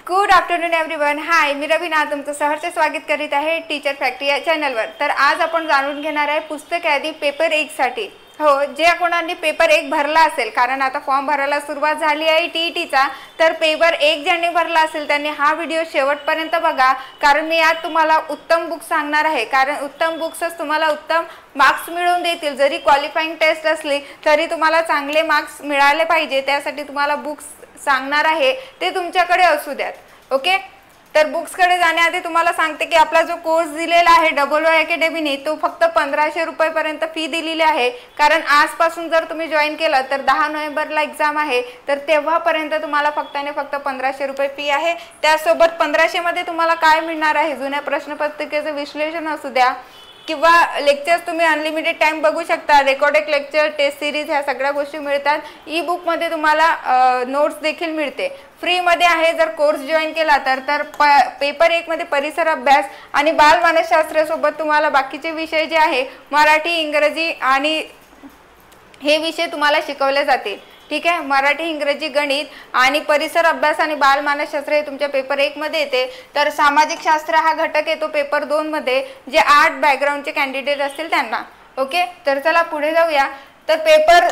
Good afternoon everyone. Hi, मी रवीना तुमचं सहर्ष स्वागत करीत आहे टीचर फॅक्टरी या चॅनलवर. तर आज आपण जाणून घेणार आहे पुस्तक यादी पेपर 1 साठी. हो, जे कोणांनी पेपर 1 भरला असेल, कारण आता फॉर्म भरायला सुरुवात झाली आहे टीईटीचा, तर पेपर 1 ज्यांनी भरला असेल त्यांनी हा व्हिडिओ शेवटपर्यंत बघा, कारण मी यात तुम्हाला उत्तम बुक सांगणार आहे. कारण उत्तम बुक्सच तुम्हाला उत्तम मार्क्स मिळवून देतील. जरी क्वालिफाईंग टेस्ट असली तरी तुम्हाला चांगले मार्क्स मिळाले पाहिजे, त्यासाठी तुम्हाला बुक्स सांगणार आहे ते तुमच्याकडे असू द्यात. ओके, तर बुक्सकडे जाण्याआधी तुम्हाला सांगते की आपला जो कोर्स दिलेला आहे डबल ओ अकॅडमीने, तो फक्त 1500 रुपयेपर्यंत फी दिलेली आहे. कारण आजपासून जर तुम्ही जॉईन केलं तर 10 नोव्हेंबरला एक्झाम आहे, तर तेव्हापर्यंत तुम्हाला फक्त 1500 रुपये फी आहे. त्यासोबत 1500 मध्ये तुम्हाला काय मिळणार आहे, जुन्या प्रश्नपत्रिकेचं विश्लेषण असू द्या किंवा लेक्चर्स तुम्ही अनलिमिटेड टाइम बघू शकता, रेकॉर्डेड लेक्चर, टेस्ट सिरीज, ह्या सगळ्या गोष्टी मिळतात. ई बुक मध्ये तुम्हाला नोट्स देखील मिळते, फ्री मध्ये आहे. जर कोर्स जॉईन केला तर पेपर 1 मध्ये परिसर अभ्यास आणि बाल मानसशास्त्र सोबत तुम्हाला बाकीचे विषय जे आहे मराठी, इंग्रजी आणि हे विषय तुम्हाला शिकवले जातील. ठीक आहे, मराठी, इंग्रजी, गणित आणि परिसर अभ्यास आणि बाल मानसशास्त्र हे तुमच्या पेपर 1 मध्ये येते. तर सामाजिक शास्त्र हा घटक येतो पेपर 2 मध्ये, जे आर्ट बॅकग्राऊंडचे कॅन्डिडेट असतील त्यांना. ओके, तर चला पुढे जाऊया. तर पेपर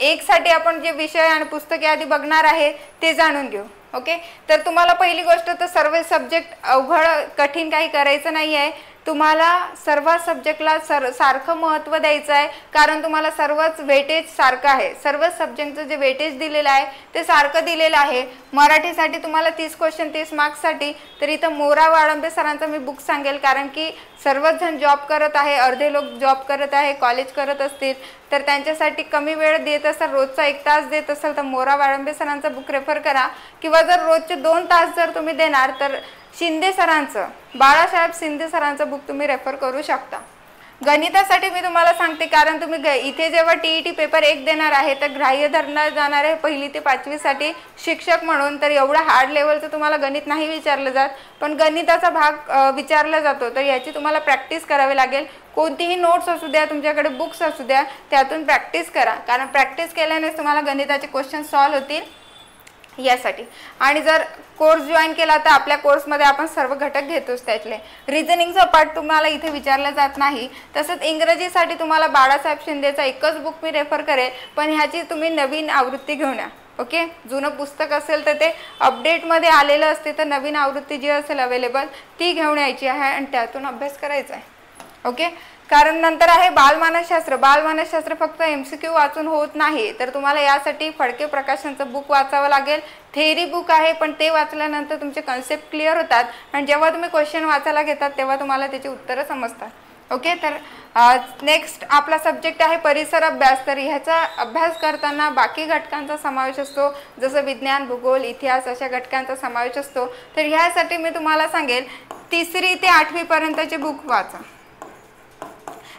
1 साठी आपण जे विषय आणि पुस्तक यादी बघणार आहे ते जाणून घेऊ. ओके, तर तुम्हाला पहिली गोष्ट तर सर्व सब्जेक्ट अवघड कठीण काही करायचं नाही आहे. तुम्हाला सर्व सब्जेक्टला सारखं महत्त्व द्यायचं आहे, कारण तुम्हाला सर्वच वेटेज सारखं आहे. सर्व सब्जेक्टचं जे वेटेज दिलेलं आहे ते सारखं दिलेलं आहे. मराठीसाठी तुम्हाला 30 क्वेश्चन 30 मार्क्ससाठी, तर इथं मोरा वाळंबे सरांचं मी बुक सांगेल, कारण की सर्वच जण जॉब करत आहे, अर्धे लोक जॉब करत आहे, कॉलेज करत असतील, तर त्यांच्यासाठी कमी वेळ देत असाल, रोजचा 1 तास देत असाल तर मोरा वाळंबे सरांचं बुक रेफर करा. किंवा जर रोजचे 2 तास जर तुम्ही देणार तर शिंदे सरांचं, बाळासाहेब शिंदे सरांचं बुक तुम्ही रेफर करू शकता. गणितासाठी मी तुम्हाला सांगते, कारण तुम्ही इथे जेव्हा टीईटी पेपर 1 देणार आहे तर ग्राह्य धरणार जाणार आहे 1ली ते 5वी साठी शिक्षक म्हणून. तर एवढा हार्ड लेवलचं तुम्हाला गणित नाही विचारलं जात, पण गणिताचा भाग विचारला जातो. तर याची तुम्हाला प्रॅक्टिस करावी लागेल. कोणतीही नोट्स असू द्या, तुमच्याकडे बुक्स असू द्या, त्यातून प्रॅक्टिस करा, कारण प्रॅक्टिस केल्यानेच तुम्हाला गणिताचे क्वेश्चन सॉल्व्ह होतील यासाठी. आणि जर कोर्स जॉईन केला तर आपल्या कोर्समध्ये आपण सर्व घटक घेतोच. त्यातले रिझनिंगचा पार्ट तुम्हाला इथे विचारला जात नाही. तसंच इंग्रजीसाठी तुम्हाला बाळासाहेब शिंदेचा एकच बुक मी रेफर करेल, पण ह्याची तुम्ही नवीन आवृत्ती घेऊन या. ओके, जुनं पुस्तक असेल तर ते अपडेटमध्ये आलेलं असते, तर नवीन आवृत्ती जी असेल अवेलेबल ती घेऊन यायची आहे आणि त्यातून अभ्यास करायचा आहे. ओके, कारण नंतर आहे बालमानसशास्त्र. बालमानसशास्त्र फक्त MCQ वाचून होत नाही, तर तुम्हाला यासाठी फडके प्रकाशनचं बुक वाचावं लागेल. थेअरी बुक आहे, पण ते वाचल्यानंतर तुमचे कन्सेप्ट क्लिअर होतात आणि जेव्हा तुम्ही क्वेश्चन वाचायला घेतात तेव्हा तुम्हाला त्याची उत्तरं समजतात. ओके, तर नेक्स्ट आपला सब्जेक्ट आहे परिसर अभ्यास. तर ह्याचा अभ्यास करताना बाकी घटकांचा समावेश असतो, जसं विज्ञान, भूगोल, इतिहास अशा घटकांचा समावेश असतो. तर ह्यासाठी मी तुम्हाला सांगेल 3री ते 8वी पर्यंतचे बुक वाचा.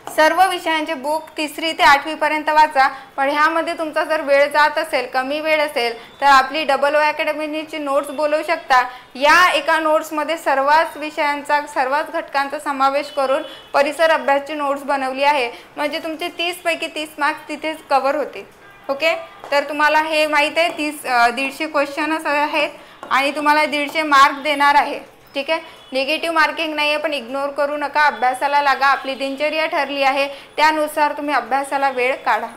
सर्व विषयांचे बुक 3री ते 8वी पर्यंत वाचा. पण ह्यामध्ये तुमचा जर वेळ जात असेल, कमी वेळ असेल, तर आपली डबल ओ अकॅडमीची नोट्स बोलवू शकता. या एका नोट्समध्ये सर्वच विषयांचा, सर्वच घटकांचा समावेश करून परिसर अभ्यासची नोट्स बनवली आहे, म्हणजे तुमचे 30 पैकी 30 मार्क्स तिथेच कव्हर होतील. ओके, तर तुम्हाला हे माहीत आहे 150 क्वेश्चनच आहेत आणि तुम्हाला 150 मार्क देणार आहे. ठीक आहे, निगेटिव्ह मार्किंग नाही आहे, पण इग्नोर करू नका, अभ्यासाला लागा. आपली दिनचर्या ठरली आहे, त्यानुसार तुम्ही अभ्यासाला वेळ काढा.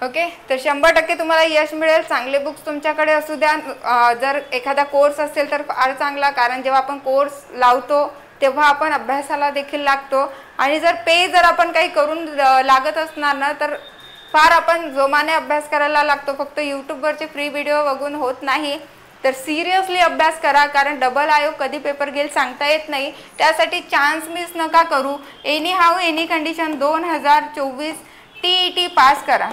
ओके, तर 100% तुम्हाला यश मिळेल. चांगले बुक्स तुमच्याकडे असू द्या. जर एखादा कोर्स असेल तर फार चांगला, कारण जेव्हा आपण कोर्स लावतो तेव्हा आपण अभ्यासाला देखील लागतो. आणि जर आपण काही करून लागत असणार ना, तर फार आपण जोमाने अभ्यास करायला लागतो. फक्त यूट्यूबवरचे फ्री व्हिडिओ बघून होत नाही, तर सिरियसली अभ्यास करा, कारण डबल आयोग कधी पेपर घेईल सांगता येत नाही. त्यासाठी चान्स मिस नका करू. Any how any condition 2024 TET pass करा.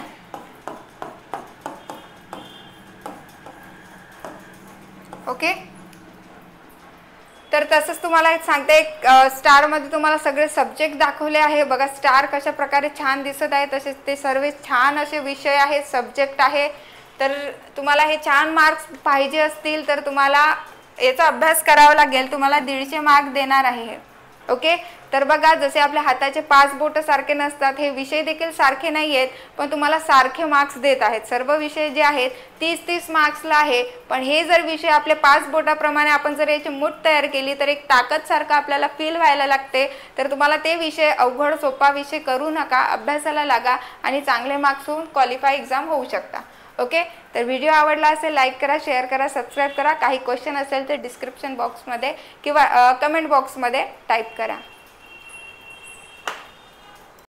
ओके, तर तसंच तुम्हाला सांगते, स्टारमध्ये तुम्हाला सगळे सब्जेक्ट दाखवले आहे. बघा स्टार कशा प्रकारे छान दिसत आहे, तसेच ते सर्व छान असे विषय आहेत, सब्जेक्ट आहे. तर तुम्हाला हे छान मार्क्स पाहिजे असतील तर तुम्हाला याचा अभ्यास करावा लागेल. तुम्हाला 150 मार्क देणार आहे. ओके, तर बघा जसे आपल्या हाताचे 5 बोट सारखे नसतात, हे विषय देखील सारखे नाही आहेत, पण तुम्हाला सारखे मार्क्स देत आहेत. सर्व विषय जे आहेत 30-30 मार्क्सला आहे, पण हे जर विषय आपले 5 बोटाप्रमाणे आपण जर याची मूठ तयार केली तर एक ताकद सारखं आपल्याला फील व्हायला लागते. तर तुम्हाला ते विषय अवघड सोपा विषय करू नका, अभ्यासाला लागा आणि चांगले मार्क्स होऊन क्वालिफाय एक्झाम होऊ शकता. ओके, तर व्हिडिओ आवडला असेल लाईक करा, शेअर करा, सबस्क्राईब करा. काही क्वेश्चन असेल तर डिस्क्रिप्शन बॉक्समध्ये किंवा कमेंट बॉक्समध्ये टाईप करा.